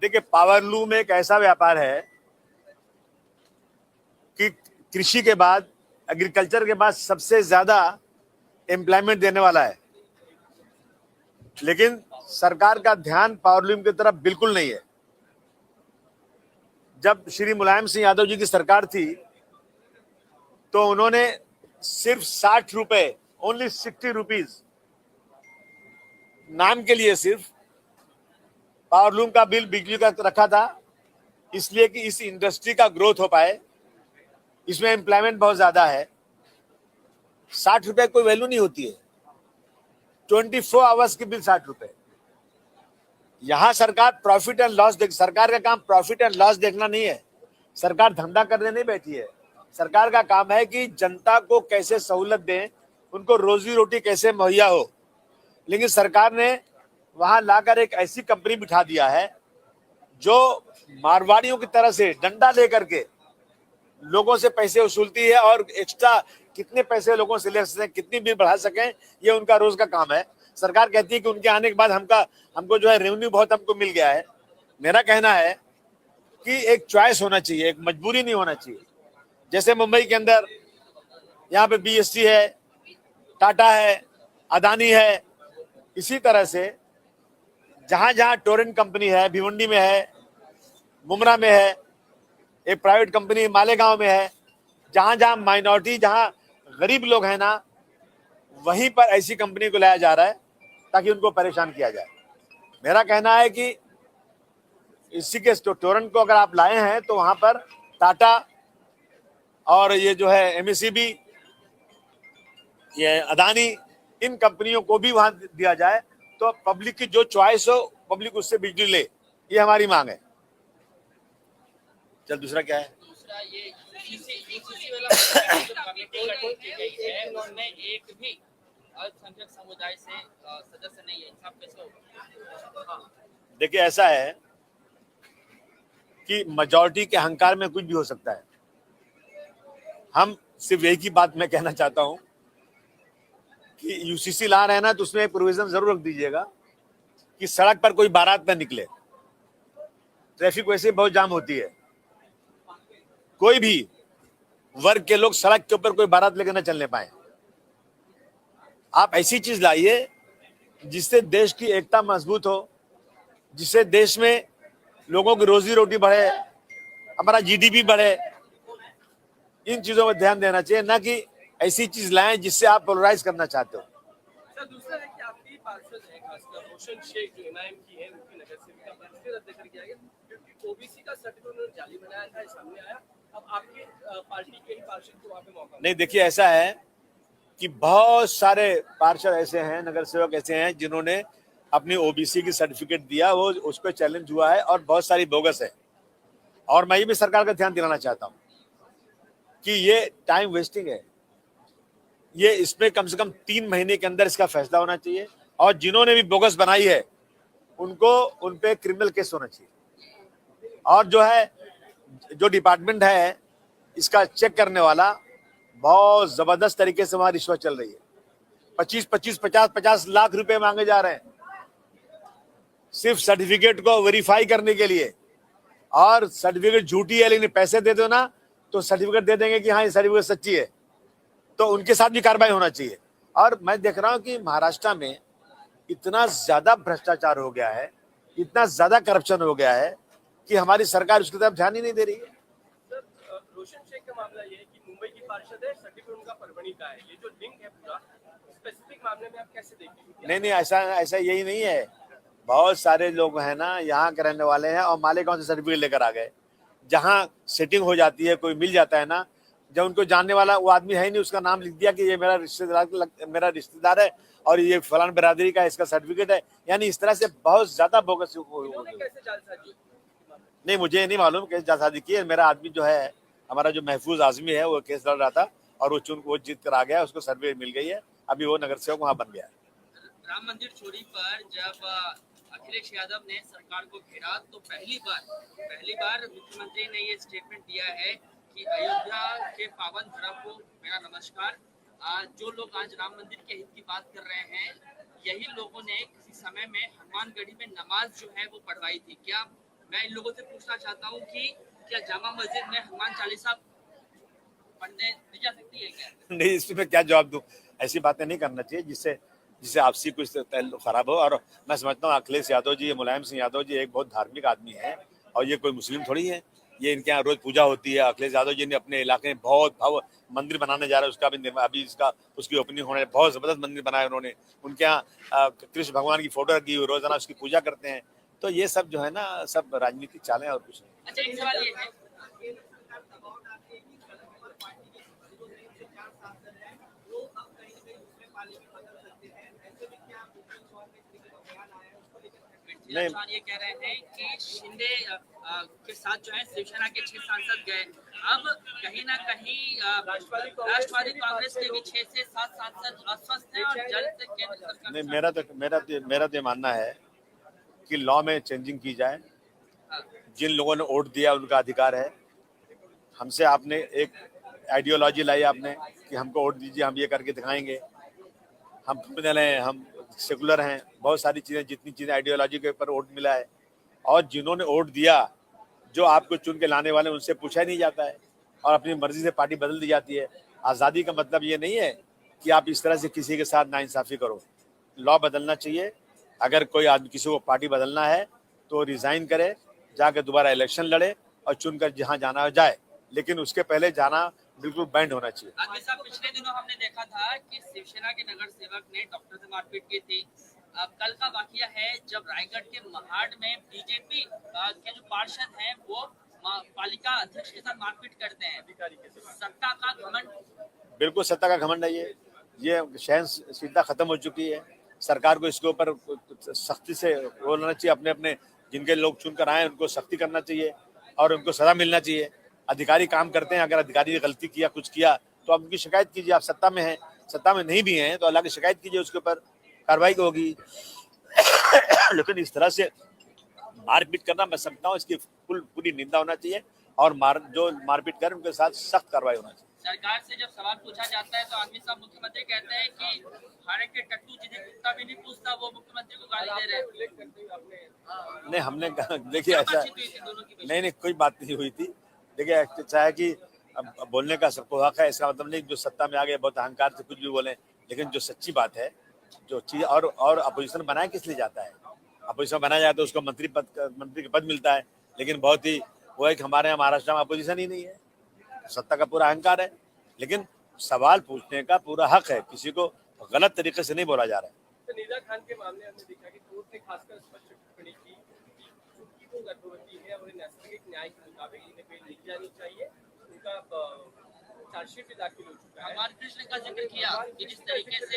देखिए, पावरलूम एक ऐसा व्यापार है कि कृषि के बाद, एग्रीकल्चर के बाद सबसे ज्यादा एम्प्लॉयमेंट देने वाला है, लेकिन सरकार का ध्यान पावरलूम की तरफ बिल्कुल नहीं है। जब श्री मुलायम सिंह यादव जी की सरकार थी तो उन्होंने सिर्फ 60 रुपए, ओनली 60 रुपीज नाम के लिए सिर्फ पावरलूम का बिल बिजली का रखा था, इसलिए कि इस इंडस्ट्री का ग्रोथ हो पाए। इसमें एम्प्लॉयमेंट बहुत ज्यादा है। 60 रुपए कोई वैल्यू नहीं होती है। 24 आवर्स की बिल 60 रुपए। यहां सरकार प्रॉफिट एंड लॉस देख, सरकार का काम प्रॉफिट एंड लॉस देखना नहीं है। सरकार धंधा करने नहीं बैठी है। सरकार का काम है कि जनता को कैसे सहूलत दें, उनको रोजी रोटी कैसे मुहैया हो। लेकिन सरकार ने वहां लाकर एक ऐसी कंपनी बिठा दिया है जो मारवाड़ियों की तरह से डंडा लेकर के लोगों से पैसे वसूलती है और एक्स्ट्रा कितने पैसे लोगों से ले सकें, कितनी बिल बढ़ा सकें, ये उनका रोज का काम है। सरकार कहती है कि उनके आने के बाद हमको जो है रेवेन्यू बहुत हमको मिल गया है। मेरा कहना है कि एक चॉइस होना चाहिए, एक मजबूरी नहीं होना चाहिए। जैसे मुंबई के अंदर यहाँ पे बीएसटी है, टाटा है, अदानी है, इसी तरह से जहां जहां टोरेंट कंपनी है, भिवंडी में है, मुमरा में है, एक प्राइवेट कंपनी मालेगांव में है, जहां जहां माइनॉरिटी, जहां गरीब लोग हैं ना, वहीं पर ऐसी कंपनी को लाया जा रहा है ताकि उनको परेशान किया जाए। मेरा कहना है कि इसी के टोरेंट को अगर आप लाए हैं तो वहां पर टाटा और ये जो है एमएससीबी, ये अदानी, इन कंपनियों को भी वहां दिया जाए तो पब्लिक की जो चॉइस हो, पब्लिक उससे बिजली ले, ये हमारी मांग है। चल, दूसरा क्या है? दूसरा ये यूसीसी वाला जो कमेटी गठित की गई है उसमें एक भी अल्पसंख्यक समुदाय से सदस्य नहीं है, इंसाफ कैसे होगा? देखिए, ऐसा है कि मेजॉरिटी के अहंकार में कुछ भी हो सकता है। हम सिर्फ एक ही बात मैं कहना चाहता हूं कि यूसीसी ला रहे हैं ना, तो उसमें एक प्रोविजन जरूर रख दीजिएगा कि सड़क पर कोई बारात ना निकले। ट्रैफिक वैसे बहुत जाम होती है, कोई भी वर्ग के लोग सड़क के ऊपर कोई बारात लेकर ना चलने पाए। आप ऐसी चीज लाइए जिससे देश की एकता मजबूत हो, जिससे देश में लोगों की रोजी रोटी बढ़े, हमारा जीडीपी बढ़े। इन चीजों पर ध्यान देना चाहिए, ना कि ऐसी चीज लाएं जिससे आप पोलराइज करना चाहते हो। सर, दूसरा है कि आपकी पार्षद है, खासकर रोशन शेख जो इमाम की है, उनकी नगर सेविका पद से रद्द कर दिया गया क्योंकि ओबीसी का सर्टिफिकेट उन्होंने जाली बनाया था, सामने आया। अब आपकी पार्टी के ही पार्षद को वहाँ पे मौका नहीं, देखिए, ऐसा है कि बहुत सारे पार्षद ऐसे हैं, नगर सेवक ऐसे हैं जिन्होंने अपनी ओबीसी की सर्टिफिकेट दिया, वो उस पर चैलेंज हुआ है और बहुत सारी बोगस है। और मैं ये भी सरकार का ध्यान दिलाना चाहता हूं कि ये टाइम वेस्टिंग है। ये इसमें कम से कम 3 महीने के अंदर इसका फैसला होना चाहिए और जिन्होंने भी बोगस बनाई है उनको उन पे क्रिमिनल केस होना चाहिए। और जो है, जो डिपार्टमेंट है इसका चेक करने वाला, बहुत जबरदस्त तरीके से वहां रिश्वत चल रही है। 50 लाख रुपए मांगे जा रहे हैं सिर्फ सर्टिफिकेट को वेरीफाई करने के लिए। और सर्टिफिकेट झूठी है, लेकिन पैसे दे दो ना तो सर्टिफिकेट दे देंगे कि हाँ ये सर्टिफिकेट सच्ची है, तो उनके साथ भी कार्रवाई होना चाहिए। और मैं देख रहा हूं कि महाराष्ट्र में इतना ज्यादा भ्रष्टाचार हो गया है, इतना ज्यादा करप्शन हो गया है कि हमारी सरकार उसकी तरफ ध्यान ही नहीं दे रही है। सर, रोशन शेख का मामला ये है कि मुंबई की पार्षद है, सर्टिफिकेट उनका परभणी का है। ये जो लिंक है पूरा स्पेसिफिक मामले में आप कैसे देखेंगे? नहीं, ऐसा यही नहीं है। बहुत सारे लोग हैं ना यहाँ के रहने वाले हैं और मालेगांव से सर्टिफिकेट लेकर आ गए। जहाँ सेटिंग हो जाती है, कोई मिल जाता है ना, जब उनको जानने वाला वो आदमी है ही नहीं, उसका नाम लिख दिया कि ये मेरा रिश्तेदार है और ये फलान बिरादरी का इसका सर्टिफिकेट है। यानी इस तरह से बहुत ज्यादा बोगस। कैसे जालसाजी? नहीं, मुझे नहीं मालूम कैसे जालसाजी की है। मेरा आदमी जो है, हमारा जो महफूज आजमी है, वो केस लड़ रहा था और वो जीत कर आ गया, उसको सर्टिफिकेट मिल गई है। अभी वो नगर सेवक वहाँ बन गया है। राम मंदिर चोरी पर जब अखिलेश यादव ने सरकार को घेरा तो पहली बार मुख्यमंत्री ने ये स्टेटमेंट दिया है कि अयोध्या के पावन धर्म को मेरा नमस्कार। जो लोग आज राम मंदिर के हित की बात कर रहे हैं, यही लोगों ने किसी समय में हनुमानगढ़ी में नमाज जो है वो पढ़वाई थी। क्या मैं इन लोगों से पूछना चाहता हूँ कि क्या जामा मस्जिद में हनुमान चालीसा पढ़ने दी जा सकती है क्या? नहीं, इसमें क्या जवाब दूं? ऐसी बातें नहीं करना चाहिए जिससे जिससे आपसी कुछ ताल्लुक खराब हो। और मैं समझता हूँ अखिलेश यादव जी, मुलायम सिंह यादव जी एक बहुत धार्मिक आदमी है और ये कोई मुस्लिम थोड़ी है। ये इनके यहाँ रोज पूजा होती है। अखिलेश यादव जी ने अपने इलाके में बहुत भव्य मंदिर बनाने जा रहे हैं, उसका भी अभी इसका उसकी ओपनिंग होने, बहुत जबरदस्त मंदिर बनाया उन्होंने। उनके यहाँ कृष्ण भगवान की फोटो रखी हुई, रोजाना उसकी पूजा करते हैं। तो ये सब जो है ना, सब राजनीतिक चालें और कुछ नहीं। अच्छा, एक सवाल ये है, नहीं, पृथ्वीराज ये कह रहे हैं कि शिंदे के साथ जो है शिवसेना के 6 सांसद गए। अब कहीं ना कहीं राष्ट्रवादी कांग्रेस के भी 6 से 7 सांसद अस्वस्थ हैं और जल्द से केंद्र सरकार नहीं, मेरा तो ये मानना है कि लॉ में चेंजिंग की जाए। जिन लोगों ने वोट दिया उनका अधिकार है। हमसे आपने एक आइडियोलॉजी लाई आपने कि हमको वोट दीजिए, हम ये करके दिखाएंगे। हम क्रिमिनल हैं, हम सेकुलर हैं, बहुत सारी चीज़ें, जितनी चीज़ें आइडियोलॉजी के ऊपर वोट मिला है। और जिन्होंने वोट दिया, जो आपको चुन के लाने वाले, उनसे पूछा ही नहीं जाता है और अपनी मर्जी से पार्टी बदल दी जाती है। आज़ादी का मतलब ये नहीं है कि आप इस तरह से किसी के साथ नाइंसाफ़ी करो। लॉ बदलना चाहिए। अगर कोई आदमी किसी को पार्टी बदलना है तो रिज़ाइन करे, जाकर दोबारा इलेक्शन लड़े और चुनकर जहाँ जाना हो जाए, लेकिन उसके पहले जाना बिल्कुल बैंड होना चाहिए। आदमी साहब, पिछले दिनों हमने देखा था कि शिवसेना के नगर सेवक ने डॉक्टर से मारपीट की थी। अब कल का वाकया है जब रायगढ़ के महाड़ में बीजेपी के जो पार्षद हैं वो पालिका अध्यक्ष के साथ मारपीट करते हैं। सत्ता का घमंड, बिल्कुल सत्ता का घमंड है ये सहनशीलता खत्म हो चुकी है। सरकार को इसके ऊपर सख्ती से बोलना चाहिए। अपने अपने जिनके लोग चुनकर आए उनको सख्ती करना चाहिए और उनको सजा मिलना चाहिए। अधिकारी काम करते हैं, अगर अधिकारी ने गलती किया, कुछ किया, तो आप उनकी शिकायत कीजिए। आप सत्ता में हैं, सत्ता में नहीं भी हैं तो अल्लाह की शिकायत कीजिए, उसके ऊपर कार्रवाई होगी। लेकिन इस तरह से मारपीट करना, मैं समझता हूँ इसकी पूरी निंदा होना चाहिए और जो मारपीट कर उनके साथ सख्त कार्रवाई होना चाहिए। सरकार से जब सवाल पूछा जाता है तो आदमी साहब मुख्यमंत्री कहते हैं कि हारे के टट्टू जिन्हें कुत्ता भी नहीं पूछता वो मुख्यमंत्री को गाली दे रहे हैं। नहीं, हमने देखिए ऐसा बातचीत हुई थी दोनों की? नहीं, कोई बात नहीं हुई थी। देखिए, चाहे कि अब बोलने का सबको हक है, इसका मतलब नहीं जो सत्ता में आ गए बहुत अहंकार से कुछ भी बोले। लेकिन जो सच्ची बात है, जो चीज, और अपोजिशन बनाया किस लिए जाता है? अपोजिशन बनाया जाता है तो उसको मंत्री का पद मिलता है। लेकिन बहुत ही वो है कि हमारे यहाँ महाराष्ट्र में अपोजिशन ही नहीं है, सत्ता का पूरा अहंकार है। लेकिन सवाल पूछने का पूरा हक है, किसी को गलत तरीके से नहीं बोला जा रहा है। तो निदा खान के मामले हमने देखा कि कोर्ट ने खासकर स्पष्ट टिप्पणी की कि चूंकि वो गर्भवती है और नैसर्गिक न्याय के मुताबिक इन्हें बेल दी जानी चाहिए। उनका चार्जशीट भी दाखिल हो चुका है। हमारे कृष्ण का जिक्र किया कि जिस तरीके से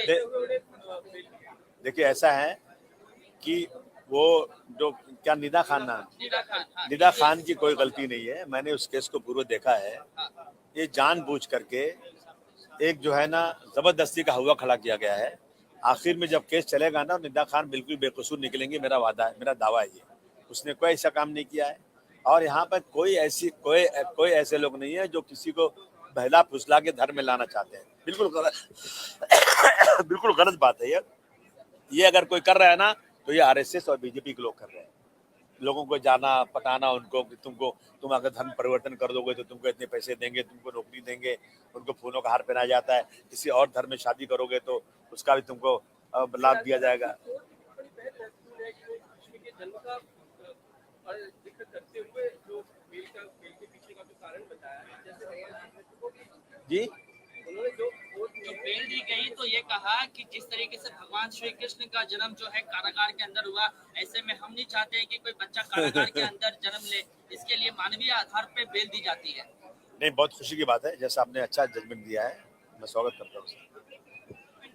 देखिए, ऐसा है कि वो जो क्या निदा खान नाम, हाँ, निदा खान की कोई गलती नहीं है। मैंने उस केस को पूरा देखा है। ये जानबूझ करके एक जो है ना जबरदस्ती का हुआ खड़ा किया गया है। आखिर में जब केस चलेगा ना, निदा खान बिल्कुल बेकसूर निकलेंगे, मेरा वादा है, मेरा दावा है ये। उसने कोई ऐसा काम नहीं किया है और यहाँ पर कोई ऐसे लोग नहीं है जो किसी को बहला फुसला के धर्म में लाना चाहते हैं। बिल्कुल गलत बिल्कुल गलत बात है ये अगर कोई कर रहा है ना तो ये आरएसएस और बीजेपी के लोग कर रहे हैं। लोगों को जाना पटाना उनको कि तुम अगर धर्म परिवर्तन कर दोगे तो तुमको इतने पैसे देंगे, तुमको नौकरी देंगे। उनको फूलों का हार पहनाया जाता है। किसी और धर्म में शादी करोगे तो उसका भी तुमको लाभ दिया जाएगा। जी, जो बेल दी गई तो ये कहा कि जिस तरीके से भगवान श्री कृष्ण का जन्म जो है कारागार के अंदर हुआ, ऐसे में हम नहीं चाहते कि कोई बच्चा कारागार के अंदर जन्म ले। इसके लिए मानवीय आधार पे बेल दी जाती है। नहीं, बहुत खुशी की बात है। जैसा आपने अच्छा जजमेंट दिया है, मैं स्वागत करता हूँ।